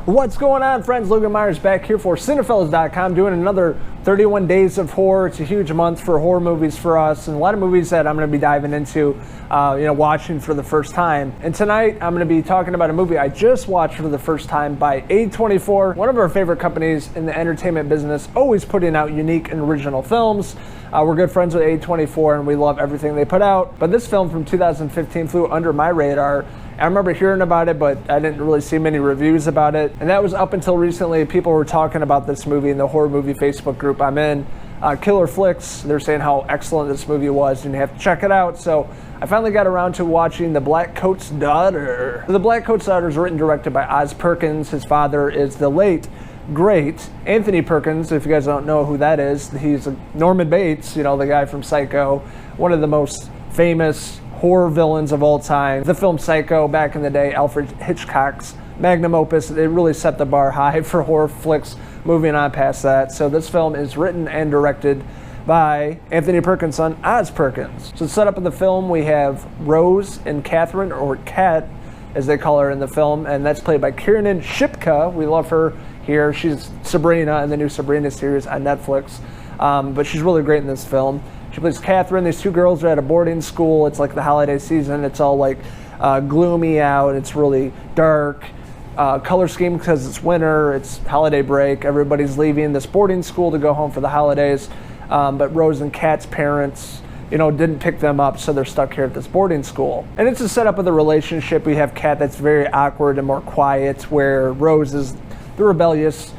What's going on, friends? Logan Myerz back here for Cinephellas.com doing another 31 Days of Horror. It's a huge month for horror movies for us, and a lot of movies that I'm going to be diving into, watching for the first time. And tonight, I'm going to be talking about a movie I just watched for the first time by A24, one of our favorite companies in the entertainment business, always putting out unique and original films. We're good friends with A24, and we love everything they put out. But this film from 2015 flew under my radar. I remember hearing about it, but I didn't really see many reviews about it. And that was up until recently. People were talking about this movie in the horror movie Facebook group I'm in. Killer Flicks, they're saying how excellent this movie was, and you have to check it out. So I finally got around to watching The Blackcoat's Daughter. The Blackcoat's Daughter is written and directed by Oz Perkins. His father is the late, great Anthony Perkins. If you guys don't know who that is, he's Norman Bates, the guy from Psycho, one of the most famous horror villains of all time. The film Psycho, back in the day, Alfred Hitchcock's magnum opus, it really set the bar high for horror flicks, moving on past that. So this film is written and directed by Anthony Perkins' son, Oz Perkins. So set up in the film, we have Rose and Catherine, or Kat, as they call her in the film, and that's played by Kiernan Shipka. We love her here. She's Sabrina in the new Sabrina series on Netflix, but she's really great in this film. She plays Catherine. These two girls are at a boarding school. It's like the holiday season. It's all like gloomy out. It's really dark. Color scheme because it's winter. It's holiday break. Everybody's leaving this boarding school to go home for the holidays. But Rose and Kat's parents, didn't pick them up, so they're stuck here at this boarding school. And it's a setup of the relationship. We have Kat that's very awkward and more quiet, where Rose is the rebellious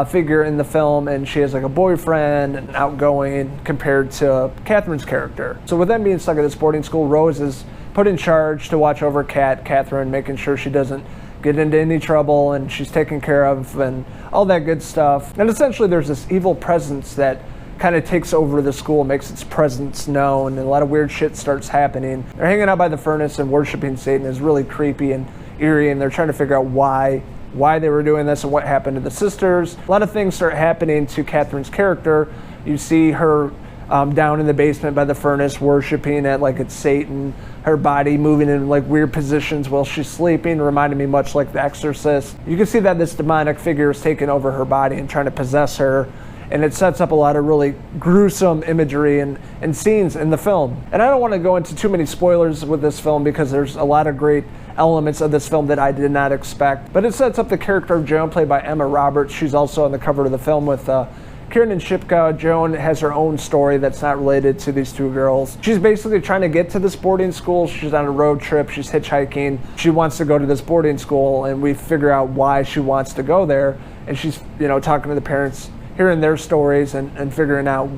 figure in the film, and she has like a boyfriend and outgoing compared to Catherine's character. So with them being stuck at this boarding school, Rose is put in charge to watch over Catherine, making sure she doesn't get into any trouble and she's taken care of and all that good stuff. And essentially there's this evil presence that kind of takes over the school, makes its presence known, and a lot of weird shit starts happening. They're hanging out by the furnace and worshiping Satan. Is really creepy and eerie, and they're trying to figure out why they were doing this and what happened to the sisters. A lot of things start happening to Catherine's character. You see her down in the basement by the furnace worshiping it like it's Satan. Her body moving in like weird positions while she's sleeping, reminded me much like The Exorcist. You can see that this demonic figure is taking over her body and trying to possess her. And it sets up a lot of really gruesome imagery and scenes in the film. And I don't want to go into too many spoilers with this film because there's a lot of great elements of this film that I did not expect. But it sets up the character of Joan, played by Emma Roberts. She's also on the cover of the film with Kiernan Shipka. Joan has her own story that's not related to these two girls. She's basically trying to get to this boarding school. She's on a road trip. She's hitchhiking. She wants to go to this boarding school, and we figure out why she wants to go there. And she's, talking to the parents, hearing their stories and figuring out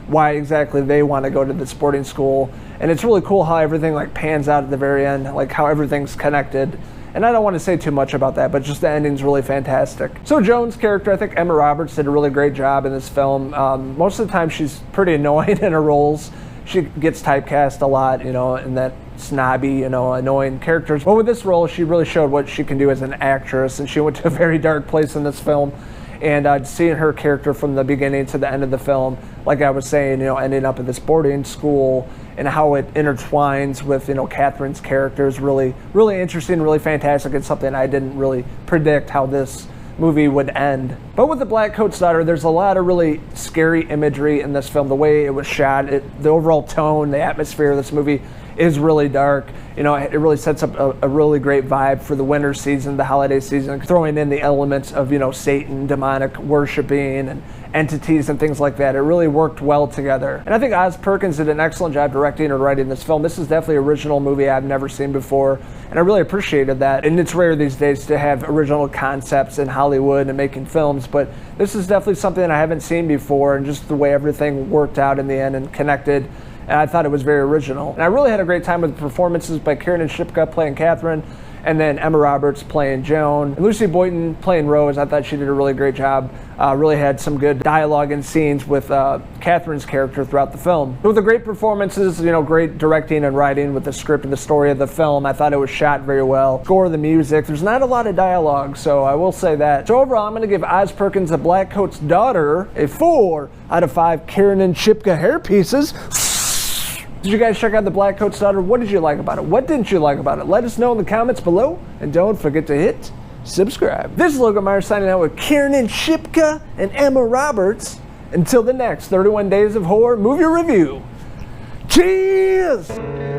why exactly they want to go to this boarding school. And it's really cool how everything like pans out at the very end, like how everything's connected. And I don't want to say too much about that, but just the ending's really fantastic. So Joan's character, I think Emma Roberts did a really great job in this film. Most of the time she's pretty annoying in her roles. She gets typecast a lot, in that snobby, annoying characters. But with this role, she really showed what she can do as an actress, and she went to a very dark place in this film. And seeing her character from the beginning to the end of the film, like I was saying, ending up at this boarding school and how it intertwines with, Catherine's character is really, really interesting, really fantastic. It's something I didn't really predict how this movie would end. But with The Blackcoat's Daughter, there's a lot of really scary imagery in this film. The way it was shot, the overall tone, the atmosphere of this movie is really dark. It really sets up a really great vibe for the winter season, the holiday season, throwing in the elements of, Satan, demonic worshiping, and entities and things like that. It really worked well together. And I think Oz Perkins did an excellent job directing and writing this film. This is definitely an original movie I've never seen before, and I really appreciated that. And it's rare these days to have original concepts in Hollywood and making films, but this is definitely something I haven't seen before, and just the way everything worked out in the end and connected. And I thought it was very original. And I really had a great time with the performances by Kiernan Shipka playing Catherine, and then Emma Roberts playing Joan. And Lucy Boynton playing Rose, I thought she did a really great job. Really had some good dialogue and scenes with Catherine's character throughout the film. With the great performances, great directing and writing with the script and the story of the film. I thought it was shot very well. Score, the music, there's not a lot of dialogue, so I will say that. So overall, I'm going to give Oz Perkins, the Blackcoat's daughter, a 4 out of 5 Kiernan Shipka hair pieces. Did you guys check out the Blackcoat's daughter? What did you like about it? What didn't you like about it? Let us know in the comments below, and don't forget to hit subscribe. This is Logan Myerz signing out with Kiernan Shipka and Emma Roberts. Until the next 31 Days of Horror movie review. Cheers!